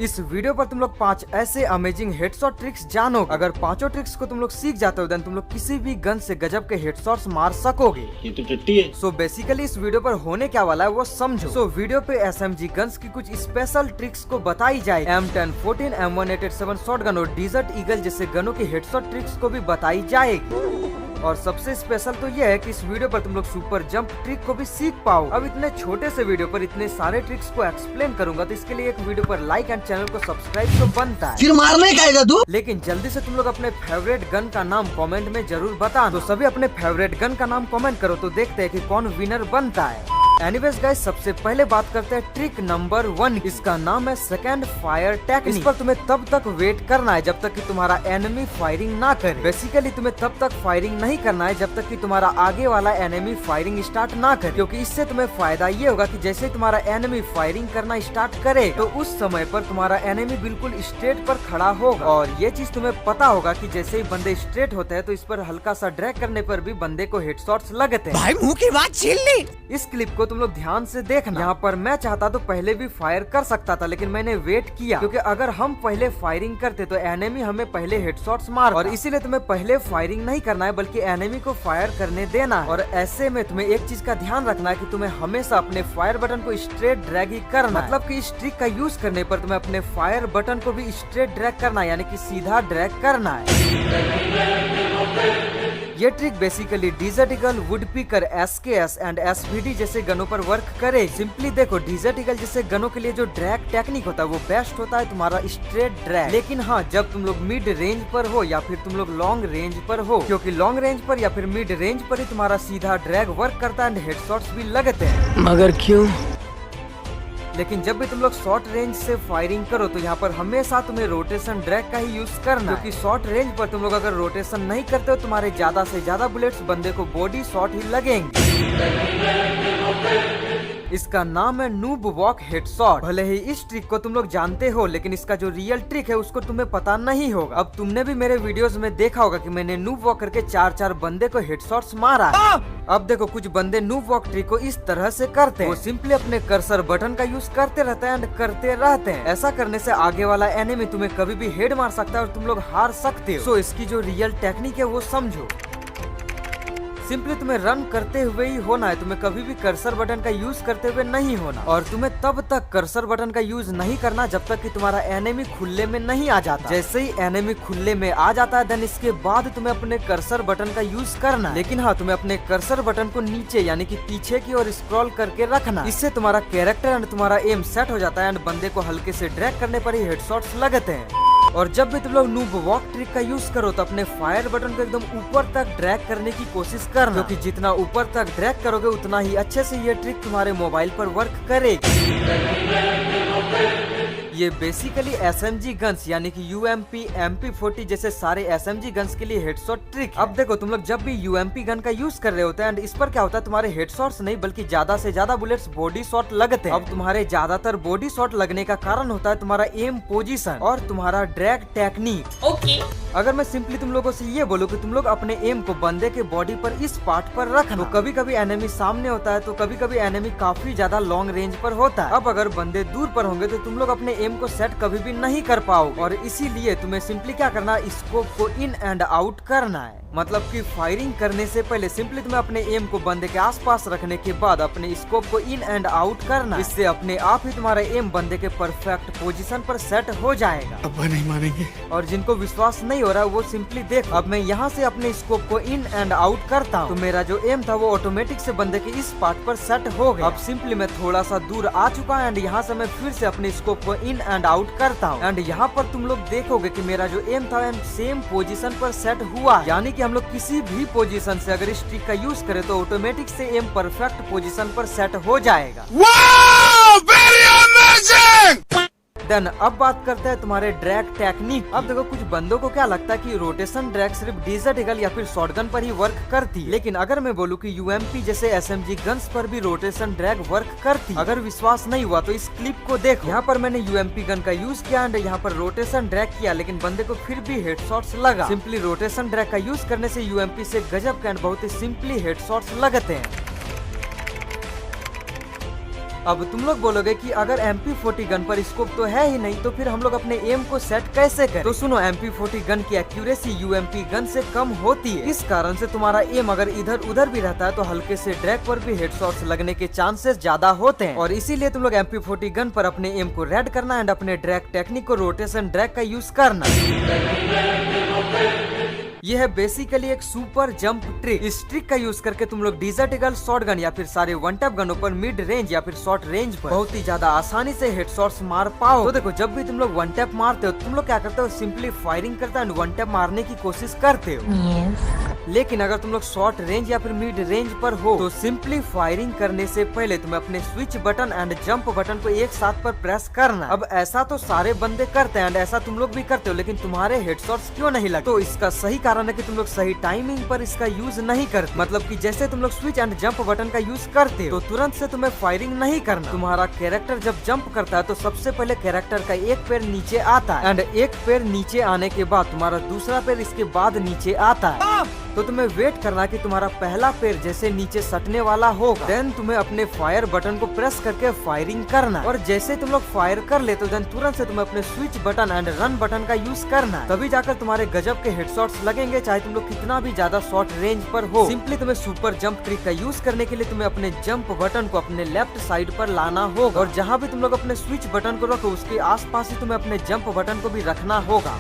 इस वीडियो पर तुम लोग 5 ऐसे अमेजिंग हेडशॉट ट्रिक्स जानो। अगर पांचों ट्रिक्स को तुम लोग सीख जाते हो देन तुम लोग किसी भी गन से गजब के हेडशॉट्स मार सकोगे। ये तो टट्टी है। सो बेसिकली इस वीडियो पर होने क्या वाला है वो समझो। सो वीडियो पे SMG गन्स की कुछ स्पेशल ट्रिक्स को बताई जाए। M10, 14, M187 शॉटगन और डिजर्ट ईगल जैसे गनों की हेडशॉट ट्रिक्स को भी बताई जाएगी। और सबसे स्पेशल तो ये है कि इस वीडियो पर तुम लोग सुपर जंप ट्रिक को भी सीख पाओ। अब इतने छोटे से वीडियो पर इतने सारे ट्रिक्स को एक्सप्लेन करूंगा तो इसके लिए एक वीडियो पर लाइक एंड चैनल को सब्सक्राइब तो बनता है। फिर मारने का है तू। लेकिन जल्दी से तुम लोग अपने फेवरेट गन का नाम कमेंट में जरूर बताना। तो सभी अपने फेवरेट गन का नाम कमेंट करो तो देखते हैं कि कौन विनर बनता है। एनीवेज गाइस, सबसे पहले बात करते हैं ट्रिक नंबर 1। इसका नाम है सेकंड फायर टेक्निक। इस पर तुम्हें तब तक वेट करना है जब तक कि तुम्हारा एनिमी फायरिंग ना करे। बेसिकली तुम्हें तब तक फायरिंग नहीं करना है जब तक कि तुम्हारा आगे वाला एनिमी फायरिंग स्टार्ट ना करे, क्योंकि इससे तुम्हें फायदा ये होगा कि जैसे ही तुम्हारा एनिमी फायरिंग करना स्टार्ट करे तो उस समय पर तुम्हारा एनिमी बिल्कुल स्ट्रेट पर खड़ा होगा। और ये चीज तुम्हें पता होगा कि जैसे ही बंदे स्ट्रेट होते हैं तो इस पर हल्का सा ड्रैग करने पर भी बंदे को हेडशॉट्स लगते हैं। भाई मुंह की बात छीन ली। इस क्लिप को तुम लोग ध्यान से देखना। यहाँ पर मैं चाहता तो पहले भी फायर कर सकता था, लेकिन मैंने वेट किया क्योंकि अगर हम पहले फायरिंग करते तो एनिमी हमें पहले हेडशॉट्स मार, और इसीलिए तुम्हें पहले फायरिंग नहीं करना है बल्कि एनिमी को फायर करने देना है। और ऐसे में तुम्हें एक चीज का ध्यान रखना है कि तुम्हें हमेशा अपने फायर बटन को स्ट्रेट ड्रैग ही करना है। मतलब कि इस ट्रिक का यूज करने पर तुम्हें अपने फायर बटन को भी स्ट्रेट ड्रैग करना है, यानी कि सीधा ड्रैग करना है। ये trick basically desert eagle, woodpecker, SKS and SVD जैसे गनों पर वर्क करे। सिंपली देखो, डिजर्ट ईगल जैसे गनों के लिए जो ड्रैग टेक्निक होता है वो बेस्ट होता है तुम्हारा स्ट्रेट ड्रैग। लेकिन हाँ, जब तुम लोग मिड रेंज पर हो या फिर तुम लोग लॉन्ग रेंज पर हो, क्योंकि लॉन्ग रेंज पर या फिर मिड रेंज पर ही तुम्हारा सीधा ड्रैग वर्क करता है एंड हेडशॉट्स भी लगते हैं। मगर क्यों? लेकिन जब भी तुम लोग शॉर्ट रेंज से फायरिंग करो तो यहाँ पर हमेशा तुम्हें रोटेशन ड्रैग का ही यूज करना, क्योंकि शॉर्ट रेंज पर तुम लोग अगर रोटेशन नहीं करते हो तुम्हारे ज्यादा से ज्यादा बुलेट्स बंदे को बॉडी शॉट ही लगेंगे। इसका नाम है नूब वॉक हेडशॉट। भले ही इस ट्रिक को तुम लोग जानते हो, लेकिन इसका जो रियल ट्रिक है उसको तुम्हें पता नहीं होगा। अब तुमने भी मेरे वीडियोस में देखा होगा कि मैंने नूब वॉक करके 4-4 बंदे को हेडशॉट्स मारा है। अब देखो, कुछ बंदे नूब वॉक ट्रिक को इस तरह से करते हैं, वो सिंपली अपने कर्सर बटन का यूज करते रहते हैं एंड करते रहते हैं। ऐसा करने से आगे वाला एनिमी तुम्हें कभी भी हेड मार सकता है और तुम लोग हार सकते हो। सो इसकी जो रियल टेक्निक है वो समझो। सिंपली तुम्हें रन करते हुए ही होना है, तुम्हें कभी भी कर्सर बटन का यूज करते हुए नहीं होना, और तुम्हें तब तक कर्सर बटन का यूज नहीं करना जब तक कि तुम्हारा एनिमी खुले में नहीं आ जाता। जैसे ही एनिमी खुले में आ जाता है देन इसके बाद तुम्हें अपने कर्सर बटन का यूज करना। लेकिन हाँ, तुम्हें अपने कर्सर बटन को नीचे यानी कि पीछे की ओर स्क्रॉल करके रखना। इससे तुम्हारा कैरेक्टर एंड तुम्हारा एम सेट हो जाता है एंड बंदे को हल्के से ड्रैग करने पर ही हेडशॉट्स लगते हैं। और जब भी तुम लोग नूब वॉक ट्रिक का यूज करो तो अपने फायर बटन को एकदम ऊपर तक ड्रैग करने की कोशिश करना, क्योंकि जितना ऊपर तक ड्रैग करोगे उतना ही अच्छे से ये ट्रिक तुम्हारे मोबाइल पर वर्क करेगी। ये बेसिकली SMG गन्स यानी कि UMP, MP40 जैसे सारे SMG गन्स के लिए हेडशॉट ट्रिक है। अब देखो, तुम लोग जब भी UMP गन का यूज कर रहे होते हैं एंड इस पर क्या होता है, तुम्हारे हेडशॉट्स नहीं बल्कि ज्यादा से ज्यादा बुलेट्स बॉडी शॉट लगते हैं। अब तुम्हारे ज्यादातर बॉडी शॉट लगने का कारण होता है तुम्हारा एम पोजीशन और तुम्हारा ड्रैग टेक्निक। ओके। अगर मैं सिंपली तुम लोगों से ये बोलूं कि तुम लोग अपने एम को बंदे के बॉडी पर इस पार्ट पर रखना, तो कभी कभी एनिमी सामने होता है तो कभी कभी एनिमी काफी ज्यादा लॉन्ग रेंज पर होता है। अब अगर बंदे दूर पर होंगे तो तुम लोग अपने एम को सेट कभी भी नहीं कर पाओगे, और इसीलिए तुम्हें सिंपली क्या करना है, स्कोप को इन एंड आउट करना है। मतलब कि फायरिंग करने से पहले सिंपली तुम्हें अपने एम को बंदे के आसपास रखने के बाद अपने स्कोप को इन एंड आउट करना। इससे अपने आप ही तुम्हारा एम बंदे के परफेक्ट पोजीशन पर सेट हो जाएगा। अब नहीं मानेंगे। और जिनको विश्वास नहीं हो रहा वो सिंपली देखो, अब मैं यहाँ से अपने स्कोप को इन एंड आउट करता हूँ तो मेरा जो एम था वो ऑटोमेटिक से बंदे के इस पार्ट पर सेट हो गया। अब सिंपली मैं थोड़ा सा दूर आ चुका है एंड यहाँ से मैं फिर से अपने स्कोप को इन एंड आउट करता हूँ एंड यहाँ पर तुम लोग देखोगे कि मेरा जो एम था एंड सेम पोजीशन पर सेट हुआ, यानी कि हम लोग किसी भी पोजीशन से अगर इस ट्रिक का यूज करें तो ऑटोमेटिक से एम परफेक्ट पोजीशन पर सेट हो जाएगा। देन अब बात करते हैं तुम्हारे ड्रैग टेक्निक। अब देखो, कुछ बंदों को क्या लगता है कि रोटेशन ड्रैग सिर्फ डिजर्ट ईगल या फिर शॉटगन पर ही वर्क करती, लेकिन अगर मैं बोलूं कि UMP जैसे SMG गन्स पर भी रोटेशन ड्रैग वर्क करती। अगर विश्वास नहीं हुआ तो इस क्लिप को देखो। यहाँ पर मैंने UMP गन का यूज किया एंड यहाँ पर रोटेशन ड्रैग किया, लेकिन बंदे को फिर भी हेडशॉट्स लगा। सिंपली रोटेशन ड्रैग का यूज करने से UMP से गजब के एंड बहुत ही सिंपली हेडशॉट्स लगते हैं। अब तुम लोग बोलोगे कि अगर MP40 गन पर स्कोप तो है ही नहीं, तो फिर हम लोग अपने एम को सेट कैसे करें? तो सुनो, MP40 गन की एक्यूरेसी UMP गन से कम होती है। इस कारण से तुम्हारा एम अगर इधर उधर भी रहता है तो हल्के से ड्रैग पर भी हेडशॉट्स लगने के चांसेस ज्यादा होते हैं। और इसीलिए तुम लोग MP40 गन पर अपने एम को रेड करना एंड अपने ड्रैग टेक्निक को रोटेशन ड्रैग का यूज करना। यह है बेसिकली एक सुपर जंप ट्रिक। इस ट्रिक का यूज करके तुम लोग डिजर्ट ईगल, शॉटगन या फिर सारे वन टैप गनों पर मिड रेंज या फिर शॉर्ट रेंज पर बहुत ही ज्यादा आसानी से हेडशॉट्स मार पाओ। तो देखो, जब भी तुम लोग वन टैप मारते हो, तुम लोग क्या करते हो, सिंपली फायरिंग करते हो एंड वन टैप मारने की कोशिश करते हो। लेकिन अगर तुम लोग शॉर्ट रेंज या फिर मिड रेंज पर हो तो सिंपली फायरिंग करने से पहले तुम्हें अपने switch button and jump button को एक साथ पर प्रेस करना। अब ऐसा तो सारे बंदे करते हैं एंड ऐसा तुम लोग भी करते हो, लेकिन तुम्हारे हेडशॉट्स क्यों नहीं लगते? तो इसका सही कारण है कि तुम लोग सही टाइमिंग पर इसका यूज नहीं करते। मतलब कि जैसे तुम लोग स्विच एंड जंप बटन का यूज करते हो तो तुरंत से तुम्हें फायरिंग नहीं करना। तुम्हारा कैरेक्टर जब जंप करता है तो सबसे पहले कैरेक्टर का एक पैर नीचे आता है एंड एक पैर नीचे आने के बाद तुम्हारा दूसरा पैर इसके बाद नीचे आता है। तो तुम्हें वेट करना कि तुम्हारा पहला पैर जैसे नीचे सटने वाला होगा, देन तुम्हें अपने फायर बटन को प्रेस करके फायरिंग करना। और जैसे तुम लोग फायर कर लेते हो देन तुरंत से तुम्हें अपने switch button and run button का यूज करना है। तभी जाकर तुम्हारे गजब के हेडशॉट्स लगेंगे, चाहे तुम लोग कितना भी ज्यादा शॉर्ट रेंज पर हो। सिंपली तुम्हें सुपर जंप ट्रिक का यूज करने के लिए तुम्हें अपने जंप बटन को अपने लेफ्ट साइड पर लाना होगा और जहाँ भी तुम लोग अपने स्विच बटन को रखो उसके आसपास ही तुम्हें अपने जंप बटन को भी रखना होगा।